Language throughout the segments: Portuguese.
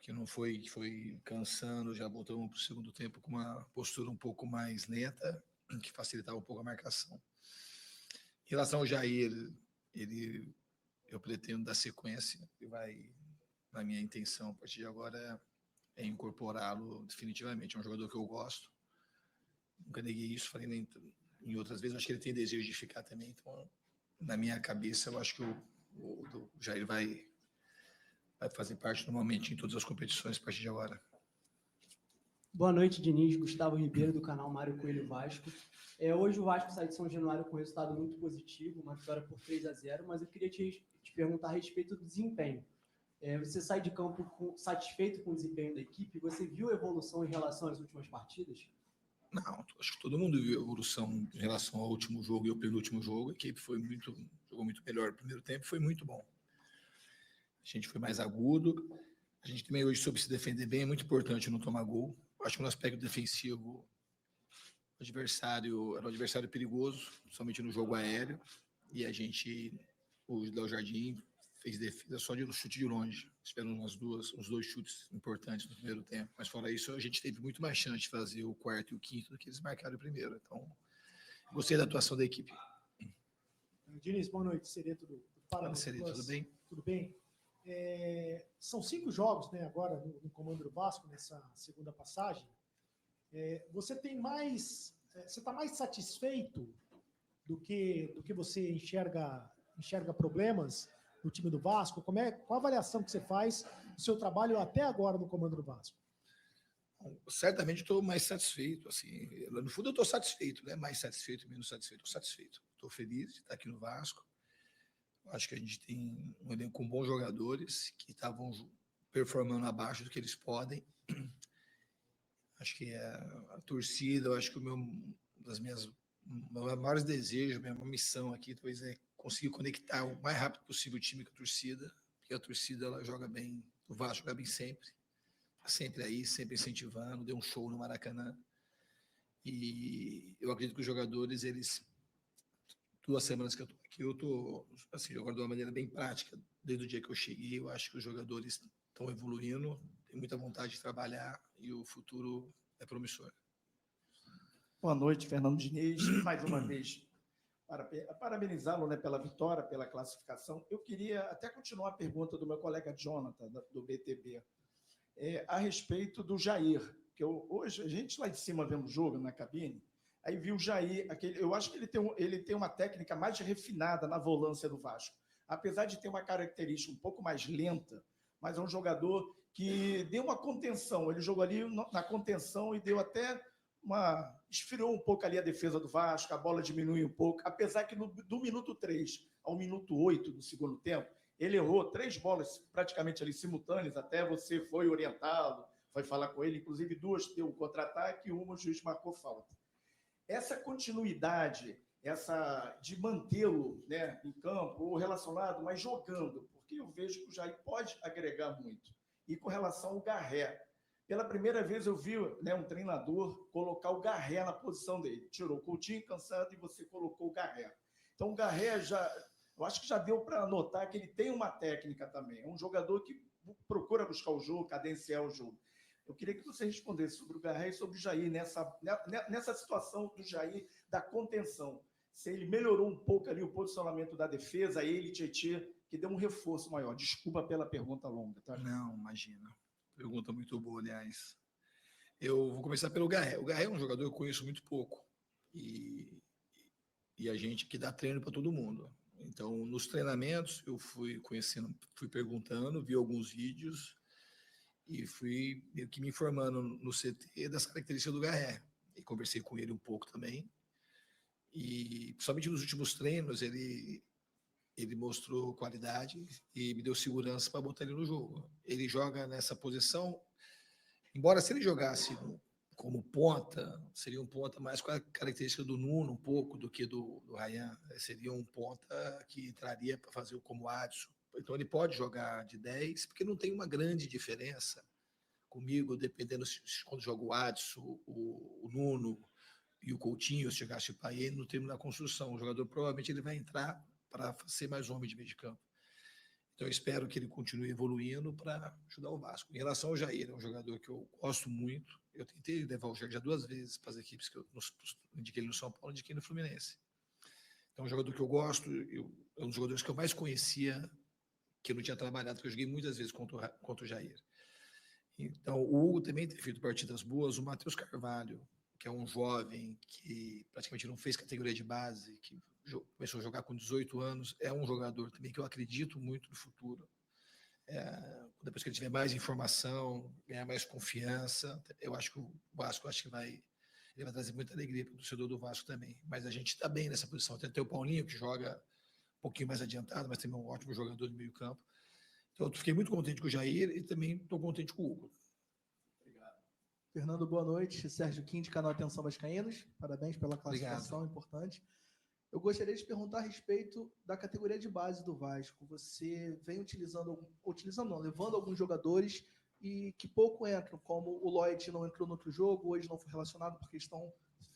que não foi cansando, já voltamos para o segundo tempo com uma postura um pouco mais lenta, que facilitava um pouco a marcação. Em relação ao Jair, eu pretendo dar sequência, na minha intenção a partir de agora é incorporá-lo definitivamente. É um jogador que eu gosto, nunca neguei isso, falei em outras vezes, acho que ele tem desejo de ficar também, então na minha cabeça eu acho que o Jair vai fazer parte normalmente em todas as competições a partir de agora. Boa noite, Diniz. Gustavo Ribeiro, do canal Mário Coelho Vasco. Hoje o Vasco sai de São Januário com um resultado muito positivo, uma vitória por 3-0, mas eu queria te perguntar a respeito do desempenho. Você sai de campo satisfeito com o desempenho da equipe? Você viu evolução em relação às últimas partidas? Não, acho que todo mundo viu evolução em relação ao último jogo e ao penúltimo jogo. A equipe jogou muito melhor no primeiro tempo, foi muito bom. A gente foi mais agudo. A gente também hoje soube se defender bem, é muito importante não tomar gol. Acho que no aspecto defensivo, era um adversário perigoso, somente no jogo aéreo. E o Léo Jardim fez defesa só de chute de longe. Tiveram uns dois chutes importantes no primeiro tempo. Mas fora isso, a gente teve muito mais chance de fazer o quarto e o quinto do que eles marcaram o primeiro. Então, gostei da atuação da equipe. Diniz, boa noite. Sereto do Paraná. Tudo bem? Tudo bem. São 5 jogos, né, agora no comando do Vasco, nessa segunda passagem. Você está mais satisfeito do que você enxerga problemas no time do Vasco? Qual a avaliação que você faz do seu trabalho até agora no comando do Vasco? Certamente estou mais satisfeito. Assim, no fundo, eu estou satisfeito, né? Mais satisfeito, menos satisfeito. Estou satisfeito. Estou feliz de estar aqui no Vasco. Acho que a gente tem um elenco com bons jogadores que estavam performando abaixo do que eles podem. Acho que a torcida, eu acho que meus maiores desejos, minha missão aqui, talvez é conseguir conectar o mais rápido possível o time com a torcida, porque a torcida ela joga bem, o Vasco joga bem sempre aí, sempre incentivando, deu um show no Maracanã. E eu acredito que os jogadores, 2 semanas que eu estou aqui, eu estou assim, jogando de uma maneira bem prática. Desde o dia que eu cheguei, eu acho que os jogadores estão evoluindo, têm muita vontade de trabalhar e o futuro é promissor. Boa noite, Fernando Diniz. Mais uma vez, parabenizá-lo, né, pela vitória, pela classificação. Eu queria até continuar a pergunta do meu colega Jonathan, do BTB, a respeito do Jair, que hoje a gente lá de cima vendo o jogo na cabine, aí viu o Jair, eu acho que ele tem uma técnica mais refinada na volância do Vasco. Apesar de ter uma característica um pouco mais lenta, mas é um jogador que deu uma contenção. Ele jogou ali na contenção e deu até esfriou um pouco ali a defesa do Vasco, a bola diminui um pouco, apesar que do minuto 3 ao minuto 8 do segundo tempo, ele errou 3 bolas praticamente ali simultâneas, até você foi orientá-lo, foi falar com ele, inclusive 2 deu um contra-ataque e uma o juiz marcou falta. Essa continuidade, de mantê-lo, né, em campo, ou relacionado, mas jogando, porque eu vejo que o Jair pode agregar muito. E com relação ao Garré, pela primeira vez eu vi, né, um treinador colocar o Garré na posição dele. Tirou o Coutinho cansado e você colocou o Garré. Então o Garré eu acho que já deu para notar que ele tem uma técnica também. É um jogador que procura buscar o jogo, cadenciar o jogo. Eu queria que você respondesse sobre o Garré e sobre o Jair, nessa situação do Jair, da contenção. Se ele melhorou um pouco ali o posicionamento da defesa, ele, Tietê, que deu um reforço maior. Desculpa pela pergunta longa. Tá? Não, imagina. Pergunta muito boa, aliás. Eu vou começar pelo Garré. O Garré é um jogador que eu conheço muito pouco. E a gente que dá treino para todo mundo. Então, nos treinamentos, eu fui conhecendo, fui perguntando, vi alguns vídeos e fui meio que me informando no CT das características do Garré. E conversei com ele um pouco também. E, principalmente nos últimos treinos, ele mostrou qualidade e me deu segurança para botar ele no jogo. Ele joga nessa posição, embora se ele jogasse como ponta, seria um ponta mais com a característica do Nuno um pouco do que do Ryan. Seria um ponta que entraria para fazer como Adson. Então ele pode jogar de 10, porque não tem uma grande diferença comigo, dependendo quando joga o Adson, o Nuno e o Coutinho, se chegasse o Payet no termo da construção. O jogador provavelmente ele vai entrar para ser mais homem de meio de campo. Então, eu espero que ele continue evoluindo para ajudar o Vasco. Em relação ao Jair, é um jogador que eu gosto muito. Eu tentei levar o Jair já 2 vezes para as equipes que eu indiquei ele no São Paulo, indiquei no Fluminense. Então, é um jogador que eu gosto, é um dos jogadores que eu mais conhecia, que eu não tinha trabalhado, que eu joguei muitas vezes contra o Jair. Então, o Hugo também tem feito partidas boas. O Matheus Carvalho, que é um jovem que praticamente não fez categoria de base, que começou a jogar com 18 anos, é um jogador também que eu acredito muito no futuro. Depois que ele tiver mais informação, ganhar mais confiança, eu acho que o Vasco ele vai trazer muita alegria para o torcedor do Vasco também. Mas a gente está bem nessa posição. Tem até o Paulinho, que joga um pouquinho mais adiantado, mas também é um ótimo jogador de meio campo. Então, eu fiquei muito contente com o Jair e também estou contente com o Hugo. Obrigado. Fernando, boa noite. Sérgio Quim, de canal Atenção Vascaínos. Parabéns pela classificação, Obrigado. Importante. Eu gostaria de te perguntar a respeito da categoria de base do Vasco. Você vem levando alguns jogadores e que pouco entram, como o Lloyd não entrou no outro jogo, hoje não foi relacionado por questão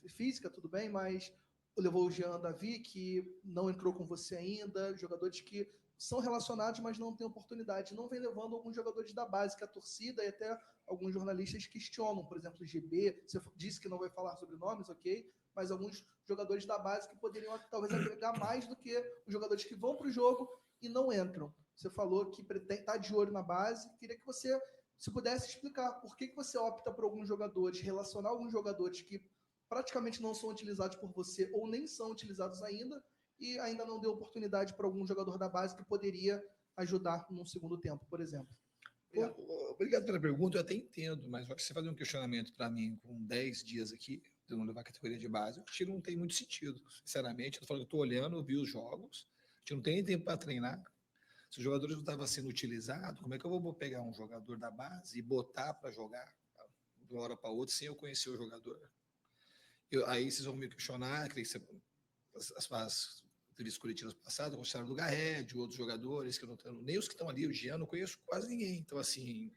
física, tudo bem, mas levou o Jean Davi, que não entrou com você ainda, jogadores que são relacionados, mas não têm oportunidade. Não vem levando alguns jogadores da base, que a torcida e até alguns jornalistas questionam, por exemplo, o GB, você disse que não vai falar sobre nomes, ok, mas alguns jogadores da base que poderiam talvez agregar mais do que os jogadores que vão para o jogo e não entram. Você falou que pretende estar de olho na base, queria que você, se pudesse explicar por que você opta por alguns jogadores, relacionar alguns jogadores que praticamente não são utilizados por você ou nem são utilizados ainda, e ainda não deu oportunidade para algum jogador da base que poderia ajudar num segundo tempo, por exemplo. Obrigado pela pergunta, eu até entendo, mas você fazer um questionamento para mim com 10 dias aqui, de não levar a categoria de base, eu acho que não tem muito sentido, sinceramente. Eu estou olhando, eu vi os jogos, a gente não tem nem tempo para treinar. Se os jogadores não estavam sendo utilizados, como é que eu vou pegar um jogador da base e botar para jogar de uma hora para outra sem eu conhecer o jogador? Aí vocês vão me questionar, que as entrevistas coletivas passadas, gostaram do Garré, de outros jogadores, que eu não tenho, nem os que estão ali, o Jean, não conheço quase ninguém. Então, assim,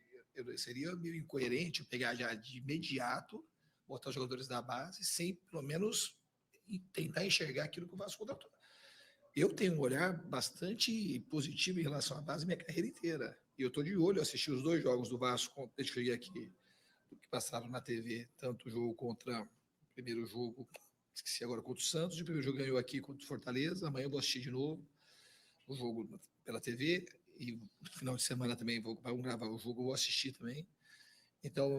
seria meio incoerente pegar já de imediato, botar os jogadores da base, sem pelo menos tentar enxergar aquilo que o Vasco contratou. Eu tenho um olhar bastante positivo em relação à base minha carreira inteira. E eu estou de olho, assisti os 2 jogos do Vasco, desde que eu cheguei aqui, que passaram na TV, tanto o jogo contra o primeiro jogo, esqueci agora, contra o Santos, e o primeiro jogo ganhou aqui contra o Fortaleza, amanhã eu vou assistir de novo o jogo pela TV, e no final de semana também vamos gravar o jogo, eu vou assistir também. Então,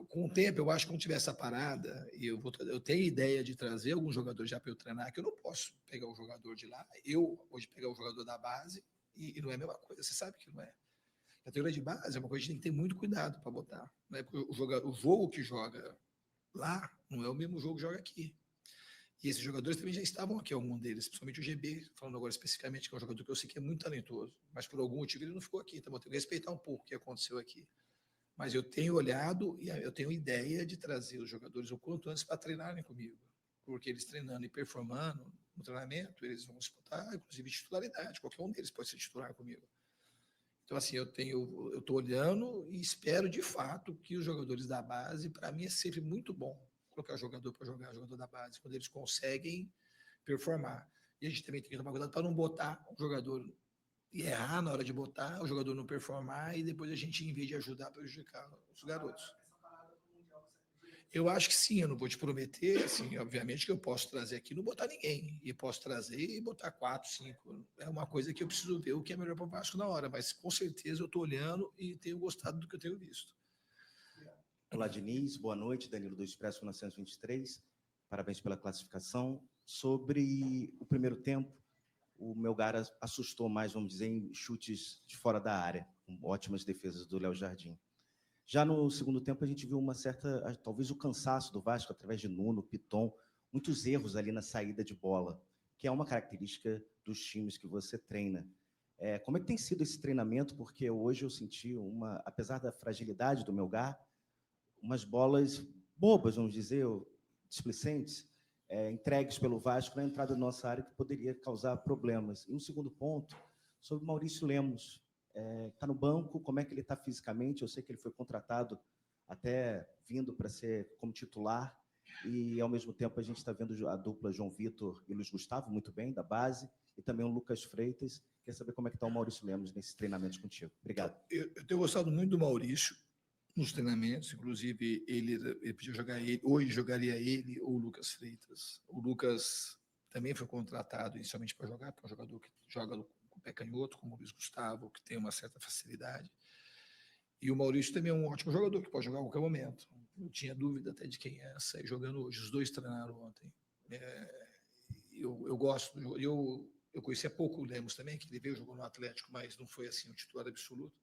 com o tempo, eu acho que quando tiver essa parada, e eu tenho ideia de trazer algum jogador já para eu treinar, que eu não posso pegar o jogador de lá, eu hoje pegar o jogador da base, e não é a mesma coisa, você sabe que não é. A categoria de base é uma coisa que a gente tem que ter muito cuidado para botar. Né? Porque o jogo que joga lá não é o mesmo jogo que joga aqui. E esses jogadores também já estavam aqui, algum deles, principalmente o GB, falando agora especificamente, que é um jogador que eu sei que é muito talentoso, mas por algum motivo ele não ficou aqui, então eu tenho que respeitar um pouco o que aconteceu aqui. Mas eu tenho olhado e eu tenho ideia de trazer os jogadores o quanto antes para treinarem comigo, porque eles treinando e performando no treinamento, eles vão disputar, inclusive, titularidade, qualquer um deles pode ser titular comigo. Então, assim, eu estou olhando e espero, de fato, que os jogadores da base, para mim, é sempre muito bom colocar jogador para jogar, jogador da base, quando eles conseguem performar. E a gente também tem que tomar cuidado para não botar o jogador e errar na hora de botar, o jogador não performar e depois a gente, em vez de ajudar, prejudicar os garotos. Eu acho que sim, eu não vou te prometer, assim, obviamente que eu posso trazer aqui e não botar ninguém, e posso trazer e botar 4, 5, é uma coisa que eu preciso ver o que é melhor para o Vasco na hora, mas com certeza eu estou olhando e tenho gostado do que eu tenho visto. Olá, Diniz, boa noite, Danilo do Expresso 1923, parabéns pela classificação. Sobre o primeiro tempo, o Melgar assustou mais, vamos dizer, em chutes de fora da área, com ótimas defesas do Léo Jardim. Já no segundo tempo, a gente viu uma certa, talvez o cansaço do Vasco, através de Nuno, Piton, muitos erros ali na saída de bola, que é uma característica dos times que você treina. Como é que tem sido esse treinamento? Porque hoje eu senti, apesar da fragilidade do Melgar, umas bolas bobas, vamos dizer, displicentes, entregues pelo Vasco na entrada da nossa área, que poderia causar problemas. E um segundo ponto, sobre Maurício Lemos, está no banco, como é que ele está fisicamente? Eu sei que ele foi contratado até vindo para ser como titular, e ao mesmo tempo a gente está vendo a dupla João Vitor e Luiz Gustavo muito bem, da base, e também o Lucas Freitas, Quer saber como é que está o Maurício Lemos nesses treinamentos contigo. Obrigado. Eu tenho gostado muito do Maurício nos treinamentos, inclusive ele podia jogar ele, hoje jogaria ele ou o Lucas Freitas. O Lucas também foi contratado inicialmente para jogar, para um jogador que joga com o pé canhoto, como o Luiz Gustavo, que tem uma certa facilidade. E o Maurício também é um ótimo jogador, que pode jogar a qualquer momento. Eu tinha dúvida até de quem ia sair jogando hoje. Os dois treinaram ontem. Eu gosto, eu conhecia pouco o Lemos também, que ele veio jogou no Atlético, mas não foi assim um titular absoluto.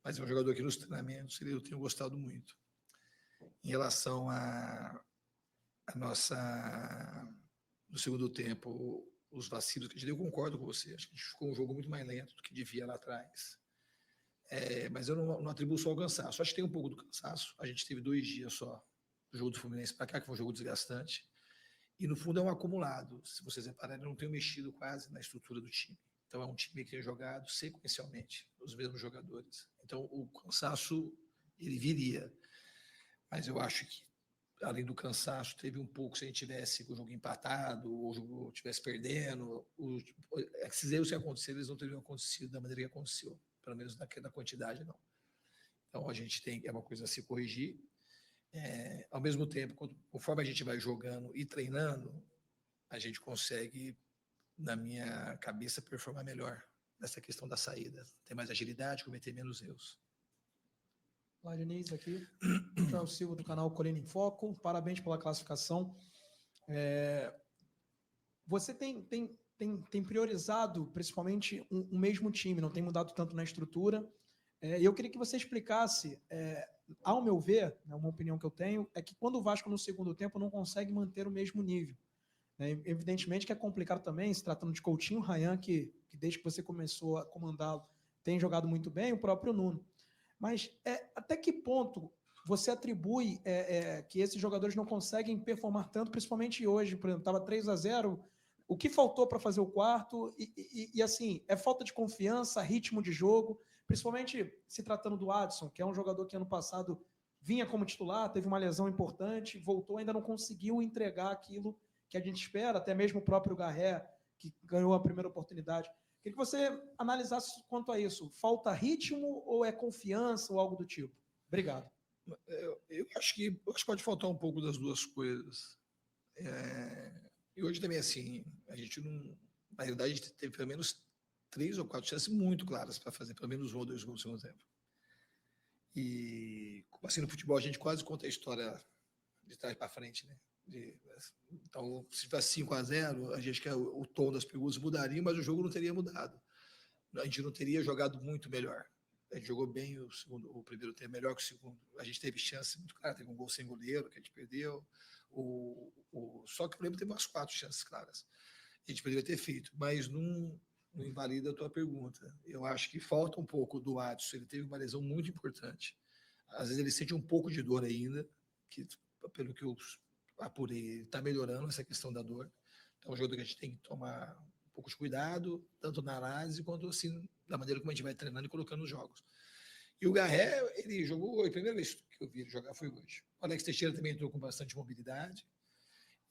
Mas é um jogador que nos treinamentos eu tenho gostado muito. Em relação a nossa, no segundo tempo, os vacilos que a gente deu, eu concordo com você. Acho que a gente ficou um jogo muito mais lento do que devia lá atrás. Mas eu não atribuo só ao cansaço. Acho que tem um pouco do cansaço. A gente teve 2 dias só do jogo do Fluminense para cá, que foi um jogo desgastante. E no fundo é um acumulado. Se vocês repararem, eu não tenho mexido quase na estrutura do time. Então é um time que tem jogado sequencialmente, os mesmos jogadores. Então o cansaço, ele viria. Mas eu acho que, além do cansaço, teve um pouco, se a gente tivesse o jogo empatado, ou o jogo estivesse perdendo, esses erros que aconteceram, eles não teriam acontecido da maneira que aconteceu, pelo menos naquela quantidade, não. Então a gente tem, é uma coisa a se corrigir. Ao mesmo tempo, conforme a gente vai jogando e treinando, a gente consegue, na minha cabeça, performar melhor nessa questão da saída. Ter mais agilidade, cometer menos erros. Olá, Diniz, aqui. Rafael Silva, do canal Colina em Foco. Parabéns pela classificação. Você tem priorizado, principalmente, um mesmo time, não tem mudado tanto na estrutura. E eu queria que você explicasse, ao meu ver, uma opinião que eu tenho, é que quando o Vasco, no segundo tempo, não consegue manter o mesmo nível. Evidentemente que é complicado também, se tratando de Coutinho, Ryan, que desde que você começou a comandá-lo, tem jogado muito bem, o próprio Nuno. Mas até que ponto você atribui que esses jogadores não conseguem performar tanto, principalmente hoje, por exemplo, estava 3-0, o que faltou para fazer o quarto? E assim, é falta de confiança, ritmo de jogo, principalmente se tratando do Adson, que é um jogador que ano passado vinha como titular, teve uma lesão importante, voltou, ainda não conseguiu entregar aquilo que a gente espera, até mesmo o próprio Garré, que ganhou a primeira oportunidade. Queria que você analisasse quanto a isso. Falta ritmo ou é confiança ou algo do tipo? Obrigado. Eu acho que pode faltar um pouco das duas coisas. E hoje também, assim, a gente não... Na realidade, a gente teve pelo menos 3 ou 4 chances muito claras para fazer pelo menos 1 ou 2 gols no segundo tempo. E, assim, no futebol, a gente quase conta a história de trás para frente, né? Então, se tivesse 5-0, a gente que o tom das perguntas mudaria, mas o jogo não teria mudado. A gente não teria jogado muito melhor. A gente jogou bem o primeiro tempo, melhor que o segundo. A gente teve chance muito clara, teve um gol sem goleiro que a gente perdeu. Só que o Flamengo teve umas 4 chances claras. A gente poderia ter feito, mas não invalida a tua pergunta. Eu acho que falta um pouco do Adson. Ele teve uma lesão muito importante. Às vezes ele sente um pouco de dor ainda, que pelo que eu apurei, ele está melhorando essa questão da dor. Então, é um jogador que a gente tem que tomar um pouco de cuidado, tanto na análise quanto assim, da maneira como a gente vai treinando e colocando nos jogos. E o Garré, ele jogou, a primeira vez que eu vi ele jogar foi hoje. O Alex Teixeira também entrou com bastante mobilidade.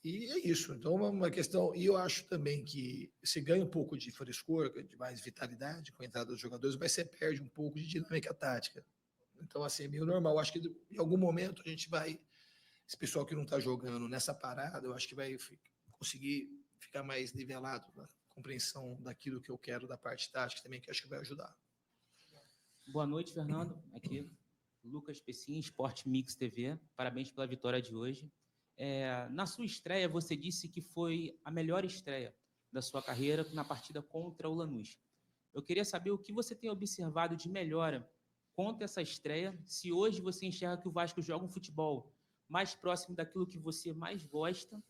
E é isso. Então, uma questão. E eu acho também que se ganha um pouco de frescor, de mais vitalidade com a entrada dos jogadores, mas você perde um pouco de dinâmica tática. Então, assim, é meio normal. Eu acho que em algum momento a gente vai. Esse pessoal que não está jogando nessa parada, eu acho que vai conseguir ficar mais nivelado na compreensão daquilo que eu quero da parte tática também, que acho que vai ajudar. Boa noite, Fernando. Aqui, Lucas Pessim, Sport Mix TV. Parabéns pela vitória de hoje. Na sua estreia, você disse que foi a melhor estreia da sua carreira na partida contra o Lanús. Eu queria saber o que você tem observado de melhora contra essa estreia, se hoje você enxerga que o Vasco joga um futebol mais próximo daquilo que você mais gosta.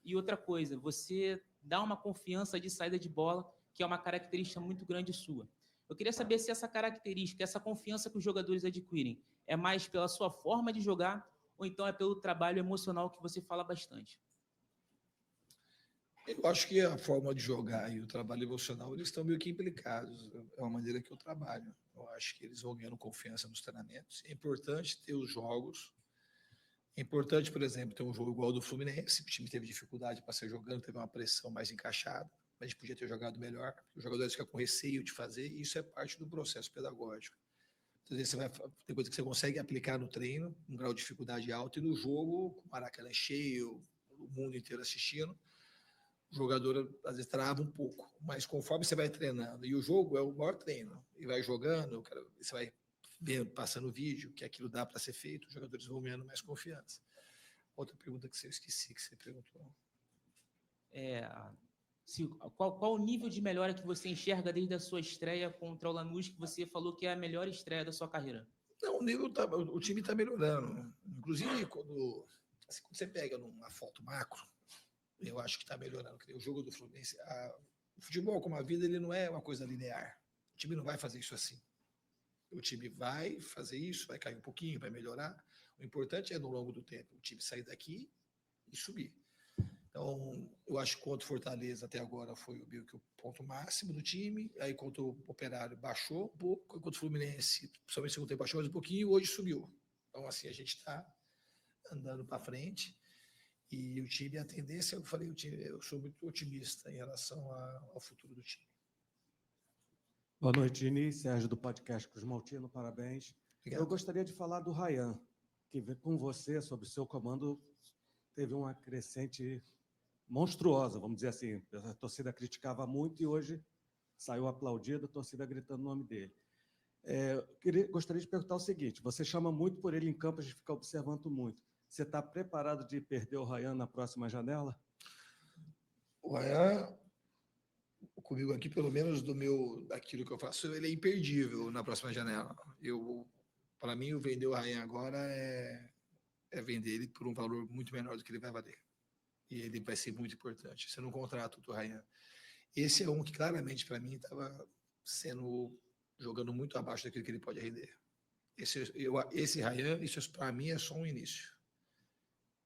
E outra coisa, você dá uma confiança de saída de bola, que é uma característica muito grande sua. Eu queria saber se essa característica, essa confiança que os jogadores adquirem, é mais pela sua forma de jogar ou então é pelo trabalho emocional que você fala bastante? Eu acho que a forma de jogar e o trabalho emocional, eles estão meio que implicados. É uma maneira que eu trabalho. Eu acho que eles vão ganhando confiança nos treinamentos. É importante ter os jogos. É importante, por exemplo, ter um jogo igual ao do Fluminense. O time teve dificuldade para sair jogando, teve uma pressão mais encaixada. a gente podia ter jogado melhor. Os jogadores ficam com receio de fazer, e isso é parte do processo pedagógico. Às vezes tem coisa que você consegue aplicar no treino, um grau de dificuldade alto, e no jogo, com o Maracanã cheio, o mundo inteiro assistindo, o jogador às vezes trava um pouco, mas conforme você vai treinando, e o jogo é o maior treino, e vai jogando, você vai vendo, passando o vídeo, que aquilo dá para ser feito, os jogadores vão ganhando mais confiança. Outra pergunta que eu esqueci que você perguntou. Qual o nível de melhora que você enxerga desde a sua estreia contra o Lanús, que você falou que é a melhor estreia da sua carreira? Não, o time está melhorando. Inclusive, quando você pega numa foto macro, eu acho que está melhorando. O jogo do Fluminense, o futebol, como a vida, ele não é uma coisa linear. O time não vai fazer isso assim. O time vai fazer isso, vai cair um pouquinho, vai melhorar. O importante é, no longo do tempo, o time sair daqui e subir. Então, eu acho que contra o Fortaleza até agora foi o ponto máximo do time. Aí contra o Operário baixou um pouco, contra o Fluminense, principalmente no segundo tempo, baixou mais um pouquinho, e hoje subiu. Então, assim, a gente está andando para frente. E o time, a tendência, eu falei, eu sou muito otimista em relação ao futuro do time. Boa noite, Diniz, Sérgio do podcast Cruz Maltino, parabéns. Obrigado. Eu gostaria de falar do Ryan, que com você, sob o seu comando, teve uma crescente monstruosa, vamos dizer assim. A torcida criticava muito e hoje saiu aplaudida, a torcida gritando o nome dele. Gostaria de perguntar o seguinte, você chama muito por ele em campo, a gente fica observando muito. Você está preparado de perder o Ryan na próxima janela? O Ryan, comigo aqui, pelo menos daquilo que eu faço, ele é imperdível na próxima janela. Para mim, vender o Ryan agora é vender ele por um valor muito menor do que ele vai valer. E ele vai ser muito importante. Você não contrata o Ryan. Esse é um que claramente, para mim, estava jogando muito abaixo daquilo que ele pode render. Esse Ryan, isso para mim é só um início.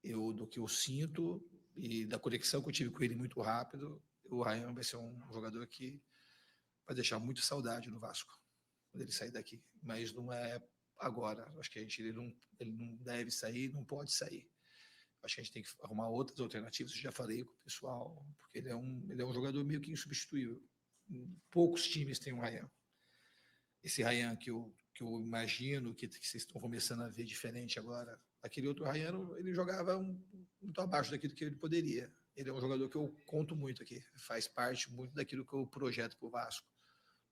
Do que eu sinto e da conexão que eu tive com ele muito rápido, o Ryan vai ser um jogador que vai deixar muito saudade no Vasco quando ele sair daqui, mas não é agora. Acho que ele não deve sair, não pode sair. Acho que a gente tem que arrumar outras alternativas. Eu já falei com o pessoal, porque ele é um jogador meio que insubstituível. Poucos times têm um Ryan. Esse Ryan que eu imagino que vocês estão começando a ver diferente agora. Aquele outro Ryan, ele jogava muito abaixo daquilo que ele poderia. Ele é um jogador que eu conto muito aqui. Faz parte muito daquilo que eu projeto para o Vasco,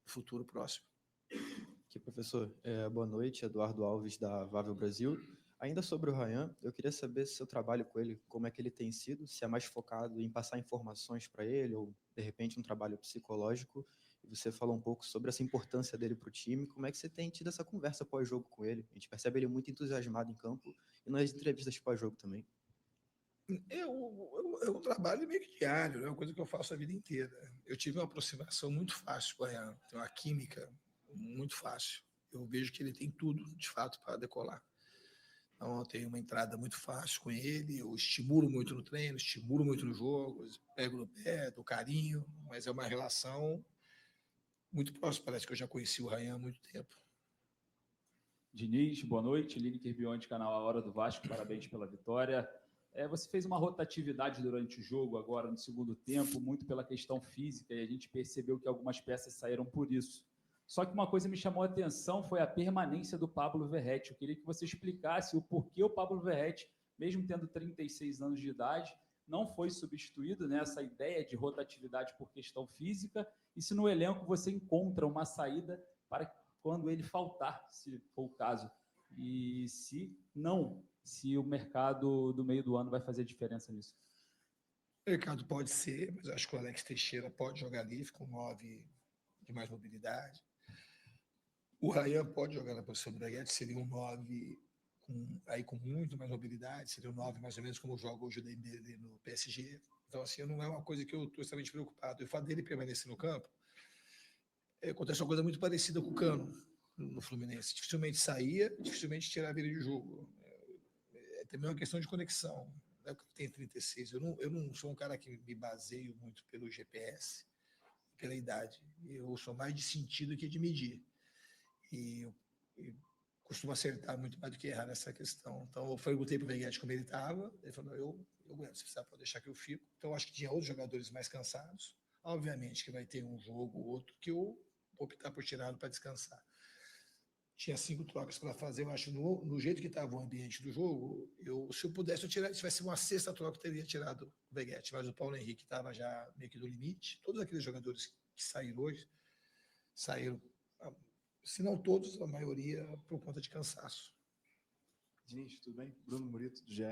no futuro próximo. Aqui, professor. Boa noite, Eduardo Alves, da Vável Brasil. Ainda sobre o Ryan, eu queria saber se seu trabalho com ele, como é que ele tem sido, se é mais focado em passar informações para ele, ou, de repente, um trabalho psicológico. E você falou um pouco sobre essa importância dele para o time. Como é que você tem tido essa conversa pós-jogo com ele? A gente percebe ele muito entusiasmado em campo e nas entrevistas pós-jogo também. É um trabalho meio que diário, é uma coisa que eu faço a vida inteira. Eu tive uma aproximação muito fácil com o Ryan, tem uma química muito fácil. Eu vejo que ele tem tudo, de fato, para decolar. Então, eu tenho uma entrada muito fácil com ele, eu estimulo muito no treino, estimulo muito no jogo, pego no pé, dou carinho, mas é uma relação muito próxima. Parece que eu já conheci o Ryan há muito tempo. Diniz, boa noite. Lineker Bionde, canal A Hora do Vasco, parabéns pela vitória. Você fez uma rotatividade durante o jogo, agora no segundo tempo, muito pela questão física, e a gente percebeu que algumas peças saíram por isso. Só que uma coisa me chamou a atenção foi a permanência do Pablo Verratti. Eu queria que você explicasse o porquê o Pablo Verratti, mesmo tendo 36 anos de idade, não foi substituído, né? Essa ideia de rotatividade por questão física, e se no elenco você encontra uma saída para quando ele faltar, se for o caso. E se não, se o mercado do meio do ano vai fazer diferença nisso. O mercado pode ser, mas acho que o Alex Teixeira pode jogar ali, fica um 9 de mais mobilidade. O Ryan pode jogar na posição do Verratti, seria um 9 com muito mais mobilidade, seria um 9 mais ou menos como joga hoje o Dembélé no PSG. Então, assim, não é uma coisa que eu estou extremamente preocupado. O fato dele permanecer no campo, acontece uma coisa muito parecida com o Cano no Fluminense. Dificilmente saía, dificilmente tirava ele de jogo. É também uma questão de conexão. Não é que tem 36. Eu não sou um cara que me baseio muito pelo GPS, pela idade. Eu sou mais de sentido que de medir. E costumo acertar muito mais do que errar nessa questão. Então, eu perguntei para o Verratti como ele estava, ele falou, eu aguento, se precisar pode deixar que eu fico. Então, eu acho que tinha outros jogadores mais cansados, Obviamente que vai ter um jogo ou outro que eu vou optar por tirá-lo para descansar. Tinha 5 trocas para fazer, eu acho, no jeito que estava o ambiente do jogo, se eu pudesse, eu tirar, se tivesse uma sexta troca, eu teria tirado o Veguete, mas o Paulo Henrique estava já meio que do limite. Todos aqueles jogadores que saíram hoje, saíram, se não todos, a maioria, por conta de cansaço. Diniz, tudo bem? Bruno Murito, do GE.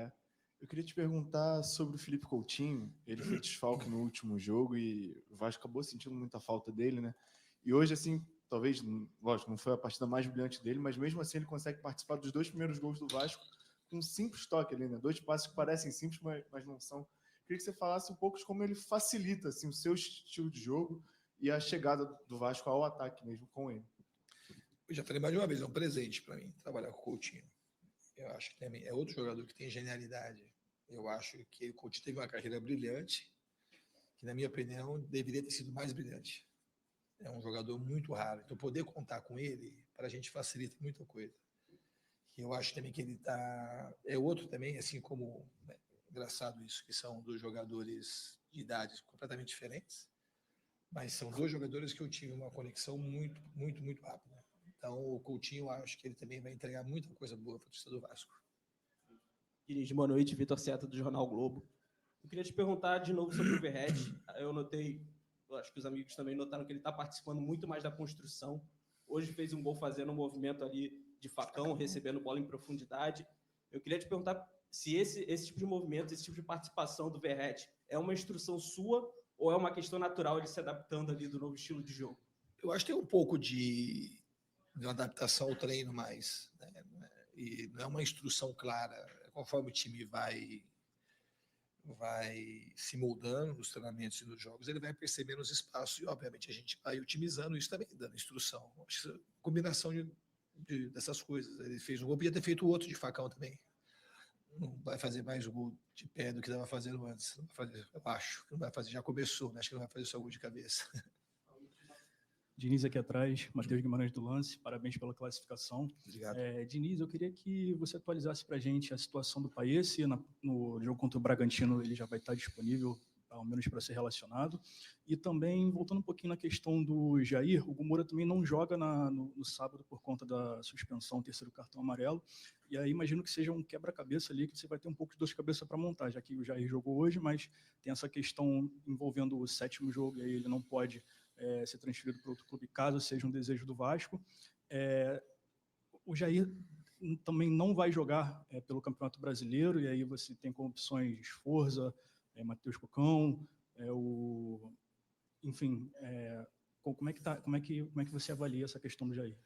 Eu queria te perguntar sobre o Felipe Coutinho. Ele foi desfalque no último jogo e o Vasco acabou sentindo muita falta dele, né? E hoje, assim, talvez, lógico, não foi a partida mais brilhante dele, mas mesmo assim ele consegue participar dos 2 primeiros gols do Vasco com um simples toque ali, né? 2 passes que parecem simples, mas não são. Queria que você falasse um pouco de como ele facilita assim, o seu estilo de jogo e a chegada do Vasco ao ataque mesmo com ele. Eu já falei mais de uma vez, é um presente para mim trabalhar com o Coutinho. Eu acho que também é outro jogador que tem genialidade. Eu acho que o Coutinho teve uma carreira brilhante, que, na minha opinião, deveria ter sido mais brilhante. É um jogador muito raro. Então, poder contar com ele, para a gente facilita muita coisa. E eu acho também que ele está... É outro também, assim como... Né, engraçado isso, que são 2 jogadores de idades completamente diferentes, mas são 2 jogadores que eu tive uma conexão muito, muito, muito rápida. Então, o Coutinho, eu acho que ele também vai entregar muita coisa boa para a torcida do Vasco. Diniz, boa noite, Vitor Seta, do Jornal Globo. Eu queria te perguntar de novo sobre o Verratti. Eu notei, acho que os amigos também notaram que ele está participando muito mais da construção. Hoje fez um gol fazendo um movimento ali de facão, recebendo bola em profundidade. Eu queria te perguntar se esse tipo de movimento, esse tipo de participação do Verratti é uma instrução sua ou é uma questão natural ele se adaptando ali do novo estilo de jogo? Eu acho que tem um pouco de uma adaptação ao treino mais, né? E não é uma instrução clara. Conforme o time vai se moldando nos treinamentos e nos jogos, ele vai percebendo os espaços e, obviamente, a gente vai otimizando isso também, dando instrução. Acho que combinação dessas coisas. Ele fez um gol, podia ter feito outro de facão também. Não vai fazer mais o gol de pé do que estava fazendo antes. Não vai fazer, eu acho que não vai fazer, já começou, né? Acho que não vai fazer só gol de cabeça. Diniz aqui atrás, Matheus Guimarães do Lance, parabéns pela classificação. Obrigado. Diniz, eu queria que você atualizasse para a gente a situação do Paes, no jogo contra o Bragantino ele já vai estar disponível, ao menos para ser relacionado, e também, voltando um pouquinho na questão do Jair, o Gumora também não joga no sábado por conta da suspensão, 3º cartão amarelo, e aí imagino que seja um quebra-cabeça ali, que você vai ter um pouco de dor de cabeça para montar, já que o Jair jogou hoje, mas tem essa questão envolvendo o 7º jogo, e aí ele não pode ser transferido para outro clube, caso seja um desejo do Vasco. O Jair também não vai jogar pelo Campeonato Brasileiro, e aí você tem como opções Forza, Matheus Cocão, enfim, como é que você avalia essa questão do Jair?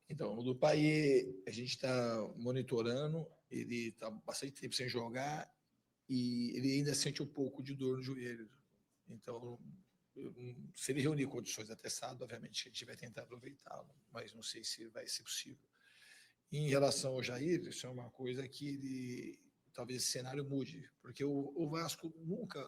Então, o do Payet, a gente está monitorando, ele está bastante tempo sem jogar e ele ainda sente um pouco de dor no joelho. Então, se ele reunir condições até sábado, obviamente a gente vai tentar aproveitá-lo, mas não sei se vai ser possível. Em relação ao Jair, isso é uma coisa que talvez esse cenário mude, porque o Vasco nunca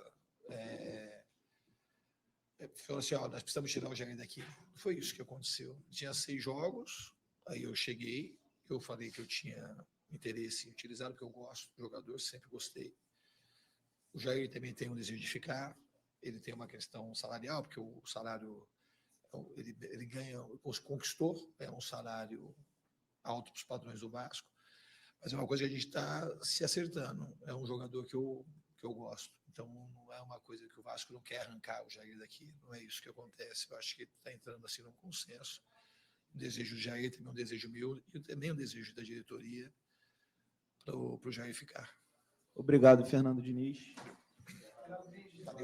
falou assim, nós precisamos tirar o Jair daqui. Não foi isso que aconteceu. Tinha 6 jogos, aí eu cheguei, eu falei que eu tinha interesse em utilizá-lo, porque eu gosto do jogador, sempre gostei. O Jair também tem um desejo de ficar, ele tem uma questão salarial, porque o salário, ele ganha, conquistou, é um salário alto para os padrões do Vasco, mas é uma coisa que a gente está se acertando. É um jogador que eu gosto, então não é uma coisa que o Vasco não quer arrancar o Jair daqui, não é isso que acontece. Eu acho que está entrando assim num consenso. O desejo do Jair também é um desejo meu e também um desejo da diretoria para o Jair ficar. Obrigado, Fernando Diniz.